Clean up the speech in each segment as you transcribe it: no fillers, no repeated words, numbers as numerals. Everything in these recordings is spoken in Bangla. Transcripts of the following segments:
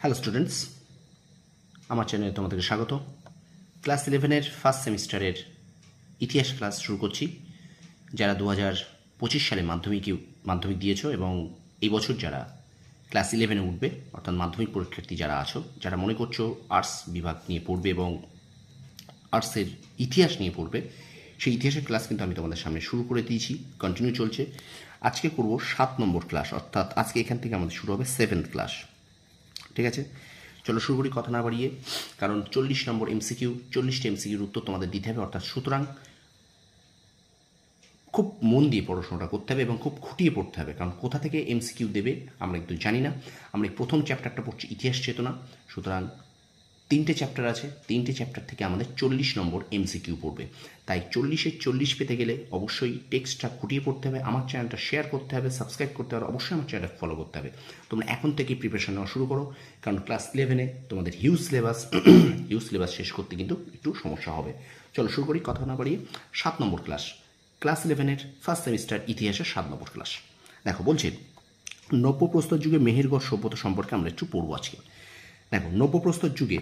হ্যালো স্টুডেন্টস, আমার চ্যানেলে তোমাদেরকে স্বাগত। ক্লাস 11-এর ফার্স্ট সেমিস্টারের ইতিহাস ক্লাস শুরু করছি। যারা 2025 সালে মাধ্যমিক দিয়েছো এবং এই বছর যারা ক্লাস 11-এ উঠবে, অর্থাৎ মাধ্যমিক পরীক্ষার্থী যারা আছো, যারা মনে করছো আর্টস বিভাগ নিয়ে পড়বে এবং আর্টসের ইতিহাস নিয়ে পড়বে, সেই ইতিহাসের ক্লাস কিন্তু আমি তোমাদের সামনে শুরু করে দিয়েছি, কন্টিনিউ চলছে। আজকে করব 7 নম্বর ক্লাস, অর্থাৎ আজকে এখান থেকে আমাদের শুরু হবে 7th ক্লাস। ঠিক আছে, চলো শুরু করি কথা না বাড়িয়ে, কারণ 40 নম্বর এমসিকিউ, 40টি এমসিকিউর উত্তর তোমাদের দিতে হবে। অর্থাৎ সুতরাং খুব মন দিয়ে পড়াশোনাটা করতে হবে এবং খুব খুঁটিয়ে পড়তে হবে, কারণ কোথা থেকে এমসিকিউ দেবে আমরা কিন্তু জানি না। আমরা এই প্রথম চ্যাপ্টারটা পড়ছি ইতিহাস চেতনা, সুতরাং 3টে চ্যাপ্টার আছে, 3টে চ্যাপ্টার থেকে আমাদের 40 নম্বর এমসিকিউ পড়বে। তাই 40-এর 40 পেতে গেলে অবশ্যই টেক্সটটা খুঁটিয়ে পড়তে হবে, আমার চ্যানেলটা শেয়ার করতে হবে, সাবস্ক্রাইব করতে হবে, অবশ্যই আমার চ্যানেলটা ফলো করতে হবে। তোমরা এখন থেকেই প্রিপারেশন নেওয়া শুরু করো, কারণ ক্লাস 11-এ তোমাদের হিউজ সিলেবাস শেষ করতে কিন্তু একটু সমস্যা হবে। চলো শুরু করি কথা না বাড়িয়ে। 7 নম্বর ক্লাস, ক্লাস 11-এর ফার্স্ট সেমিস্টার ইতিহাসের 7 নম্বর ক্লাস। দেখো বলছে, নব্যপ্রস্তর যুগে মেহেরগড় সভ্যতা সম্পর্কে আমরা একটু পড়বো আজকে। দেখো, নব্যপ্রস্তর যুগে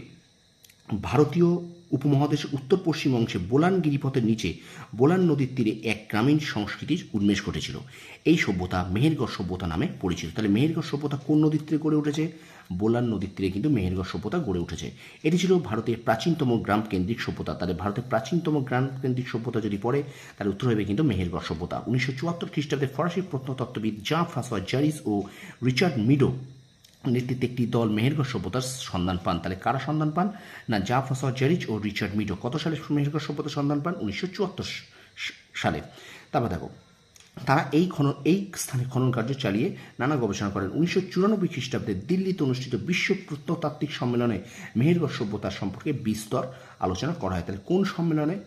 ভারতীয় উপমহাদেশের উত্তর পশ্চিম অংশে বোলান গিরিপথের নিচে বোলান নদীর তীরে এক গ্রামীণ সংস্কৃতির উন্মেষ ঘটেছিল। এই সভ্যতা মেহেরগড় সভ্যতা নামে পরিচিত। তাহলে মেহেরগড় সভ্যতা কোন নদীর তীরে গড়ে উঠেছে? বোলান নদীর তীরে কিন্তু মেহেরগড় সভ্যতা গড়ে উঠেছে। এটি ছিল ভারতের প্রাচীনতম গ্রাম কেন্দ্রিক সভ্যতা। তাহলে ভারতের প্রাচীনতম গ্রাম কেন্দ্রিক সভ্যতা যদি পড়ে, তার উত্তর হবে কিন্তু মেহেরগড় সভ্যতা। 1974 খ্রিস্টাব্দে ফরাসি প্রত্নতত্ত্ববিদ জাঁ ফ্রাঁসোয়া জারিস ও রিচার্ড মিডো নেতৃত্বে একটি দল মেহেরগড় সভ্যতার সন্ধান পান। তাহলে কারা সন্ধান পান? না, জাঁ ফ্রাঁসোয়া জারিস ও রিচার্ড মিডো। কত সালে মেহেরগড় সভ্যতার সন্ধান পান? 1974 সালে। তারপর দেখো, তারা এই স্থানে খনন কার্য চালিয়ে নানা গবেষণা করেন। 1994 খ্রিস্টাব্দে দিল্লিতে অনুষ্ঠিত বিশ্ব প্রত্নতাত্ত্বিক সম্মেলনে মেহেরগড় সভ্যতার সম্পর্কে বিস্তর আলোচনা করা হয়। তাহলে কোন সম্মেলনে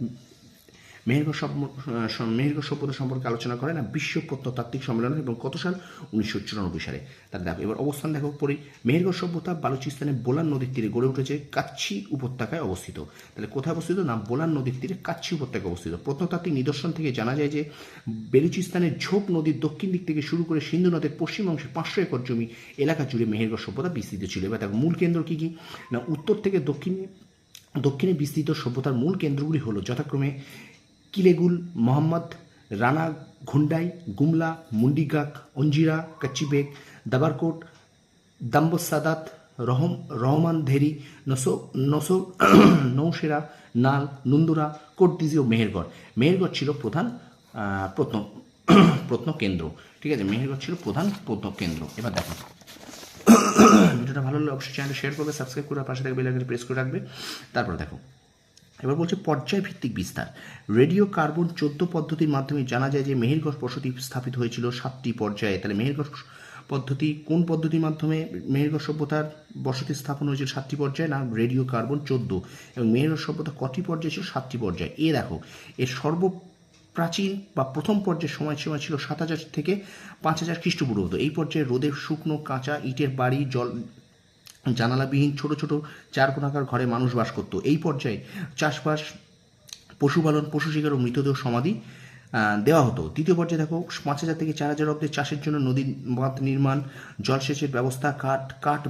মেহেরগড় সভ্যতা সম্পর্কে আলোচনা করে? না, বিশ্ব প্রত্নতাত্ত্বিক সম্মেলন। এবং কত সাল? 1994 সালে। তাহলে দেখো, এবার অবস্থান দেখো পড়ি। মেহেরগড় সভ্যতা বালুচিস্তানে বোলান নদীর তীরে গড়ে উঠেছে, কাচ্ছি উপত্যকায় অবস্থিত। তাহলে কোথায় অবস্থিত? না, বোলান নদীর তীরে কাচ্ছি উপত্যকায় অবস্থিত। প্রত্নতাত্ত্বিক নিদর্শন থেকে জানা যায় যে বেলুচিস্তানের ঝোপ নদীর দক্ষিণ দিক থেকে শুরু করে সিন্ধু নদের পশ্চিম অংশে 500 একর জমি এলাকা জুড়ে মেহেরগড় সভ্যতা বিস্তৃত ছিল। এবার দেখো, মূল কেন্দ্র কী কী? না, উত্তর থেকে দক্ষিণে বিস্তৃত সভ্যতার মূল কেন্দ্রগুলি হলো যথাক্রমে কিলেগুল, মোহাম্মদ, রানা ঘুন্ডাই, গুমলা, মুন্ডিগাক, অঞ্জিরা, কাচ্চিবেগ, দাবারকোট, দাম্বসাদাত, রহমানধেরি, নৌশেরা, নাল, নুন্দুরা, কোটদিজি ও মেহেরগড়। মেহেরগড় ছিল প্রধান প্রত্ন কেন্দ্র। ঠিক আছে, মেহেরগড় ছিল প্রধান প্রত্ন কেন্দ্র। এবার দেখো, ভিডিওটা ভালো লাগলে অবশ্যই চ্যানেলটা শেয়ার করবে, সাবস্ক্রাইব করে পাশে থেকে বেল আইকনটি প্রেস করে রাখবে। তারপর দেখো, এবার বলছে পর্যায়ভিত্তিক বিস্তার। রেডিও কার্বন 14 পদ্ধতির মাধ্যমে জানা যায় যে মেহেরগড় বসতি স্থাপিত হয়েছিল 7টি পর্যায়ে। তাহলে মেহেরগড় পদ্ধতি কোন পদ্ধতির মাধ্যমে মেহেরগড় সভ্যতার বসতি স্থাপন হয়েছিল 7টি পর্যায়ে? না, রেডিও কার্বন 14। এবং মেহেরগড় সভ্যতা কটি পর্যায়ে ছিল? 7টি পর্যায়ে। এ দেখো, এর প্রাচীন বা প্রথম পর্যায়ের সময়সীমা ছিল 7000 থেকে 5000 খ্রিস্টপূর্বাব্দ। এই পর্যায়ে রোদে শুকনো কাঁচা ইটের বাড়ি, জানালাবিহীন ছোট ছোট চারকোনাকার ঘরে মানুষ বাস করত। এই পর্যায়ে চাষবাস, পশুপালন, পশু শিকার ও মৃতদেহ সমাধি দেওয়া হতো। দ্বিতীয় পর্যায়ে দেখো, 5000 থেকে 4000 অব্দে চাষের জন্য নদী বাঁধ নির্মাণ, জলসেচের ব্যবস্থা, কাঠ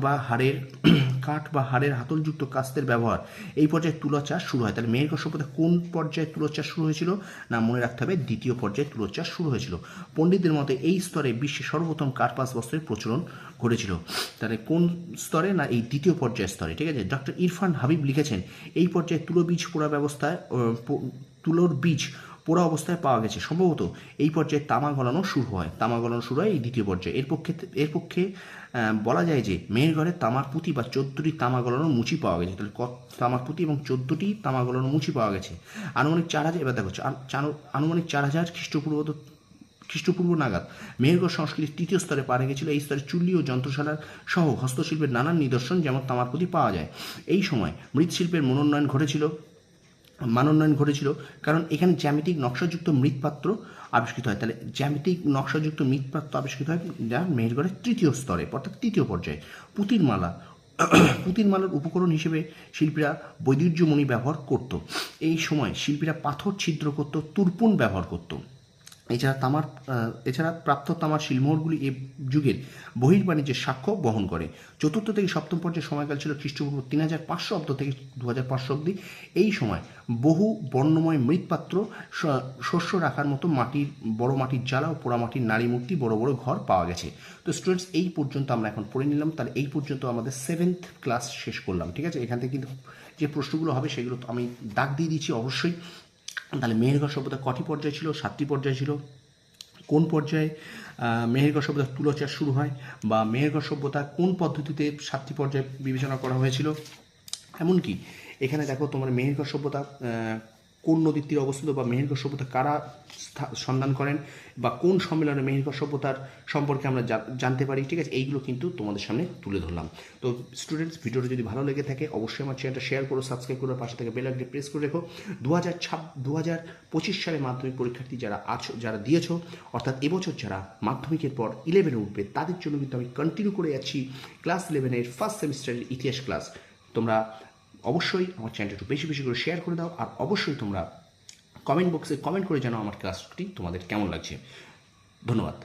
বা হাড়ের হাতলযুক্ত কাস্তের ব্যবহার। এই পর্যায়ে তুলো চাষ শুরু হয়। তাহলে মেহেরগড় সভ্যতা কোন পর্যায়ে তুলো চাষ শুরু হয়েছিল? না, মনে রাখতে হবে দ্বিতীয় পর্যায়ে তুলো চাষ শুরু হয়েছিল। পণ্ডিতদের মতে এই স্তরে বিশ্বে সর্বপ্রথম কার্পাস বস্ত্রের প্রচলন ঘটেছিল। তাহলে কোন স্তরে? না, এই দ্বিতীয় পর্যায়ের স্তরে। ঠিক আছে, ডক্টর ইরফান হাবিব লিখেছেন, এই পর্যায়ে তুলোর বীজ পোড়া অবস্থায় পাওয়া গেছে। সম্ভবত এই পর্যায়ে তামা গলানো শুরু হয় এই দ্বিতীয় পর্যায়ে। এর পক্ষে বলা যায় যে মেহেরগড়ে তামার পুঁতি বা 14টি তামা গলানোর মুচি পাওয়া গেছে। তাহলে তামার পুঁতি এবং 14টি তামা গলানোর মুচি পাওয়া গেছে। আনুমানিক 4000, এবার দেখো, আনুমানিক 4000 খ্রিস্টপূর্ব নাগাদ মেহেরগড় সংস্কৃতির তৃতীয় স্তরে পাড়ে গেছিল। এই স্তরে চুল্লি ও যন্ত্রশালার সহ হস্তশিল্পের নানান নিদর্শন যেমন তামার পুঁতি পাওয়া যায়। এই সময় মৃৎশিল্পের মানোন্নয়ন ঘটেছিল, কারণ এখানে জ্যামিতিক নকশাযুক্ত মৃৎপাত্র আবিষ্কৃত হয়। তাহলে জ্যামিতিক নকশাযুক্ত মৃৎপাত্র আবিষ্কৃত হয় যা মেহেরগড়ের তৃতীয় স্তরে, অর্থাৎ তৃতীয় পর্যায়ে। পুঁতির মালার উপকরণ হিসেবে শিল্পীরা বৈদুর্যমণি ব্যবহার করত। এই সময় শিল্পীরা পাথর ছিদ্র করত, তুরপুন ব্যবহার করত। এছাড়া প্রাপ্ত তামার শিলমোহরগুলি এ যুগের বহির্বাণিজ্যের সাক্ষ্য বহন করে। চতুর্থ থেকে সপ্তম পর্যায়ের সময়কাল ছিল খ্রিস্টপূর্ব 3500 অব্দ থেকে 2500 অব্দি। এই সময় বহু বর্ণময় মৃৎপাত্র, শস্য রাখার মতো বড় মাটির জ্বালা ও পোড়ামাটির নারী মূর্তি, বড় বড় ঘর পাওয়া গেছে। তো স্টুডেন্টস, এই পর্যন্ত আমরা এখন পড়ে নিলাম। তাহলে এই পর্যন্ত আমাদের 7th ক্লাস শেষ করলাম। ঠিক আছে, এখান থেকে কিন্তু যে প্রশ্নগুলো হবে সেগুলো তো আমি দাগ দিয়ে দিচ্ছি অবশ্যই। তাহলে মেহেরগড় সভ্যতা কটি পর্যায় ছিল? 7টি পর্যায় ছিল। কোন পর্যায়ে মেহেরগড় সভ্যতার তুলোচাষ শুরু হয়, বা মেহেরগড় সভ্যতা কোন পদ্ধতিতে 7টি পর্যায়ে বিবেচনা করা হয়েছিল? এমনকি এখানে দেখো তোমার মেহেরগড় সভ্যতা কোন নদীর তীরে অবস্থিত, বা মেহেরগড় সভ্যতা কারা সন্ধান করেন, বা কোন সম্মেলনে মেহেরগড় সভ্যতার সম্পর্কে আমরা জানতে পারি। ঠিক আছে, এইগুলো কিন্তু তোমাদের সামনে তুলে ধরলাম। তো স্টুডেন্টস, ভিডিওটা যদি ভালো লেগে থাকে অবশ্যই আমার চ্যানেলটা শেয়ার করো, সাবস্ক্রাইব করো, পাশে থেকে বেল আইকনটি প্রেস করে রেখো। 2025 সালে মাধ্যমিক পরীক্ষার্থী যারা দিয়েছো, অর্থাৎ এবছর যারা মাধ্যমিকের পর 11-এ উঠবে, তাদের জন্য কিন্তু আমি কন্টিনিউ করে যাচ্ছি ক্লাস 11-এর ফার্স্ট সেমিস্টারের ইতিহাস ক্লাস। তোমরা অবশ্যই আমার চ্যানেলটা একটু বেশি বেশি করে শেয়ার করে দাও, আর অবশ্যই তোমরা কমেন্ট বক্সে কমেন্ট করে জানাও আমার ক্লাসটি তোমাদের কেমন লাগছে। ধন্যবাদ।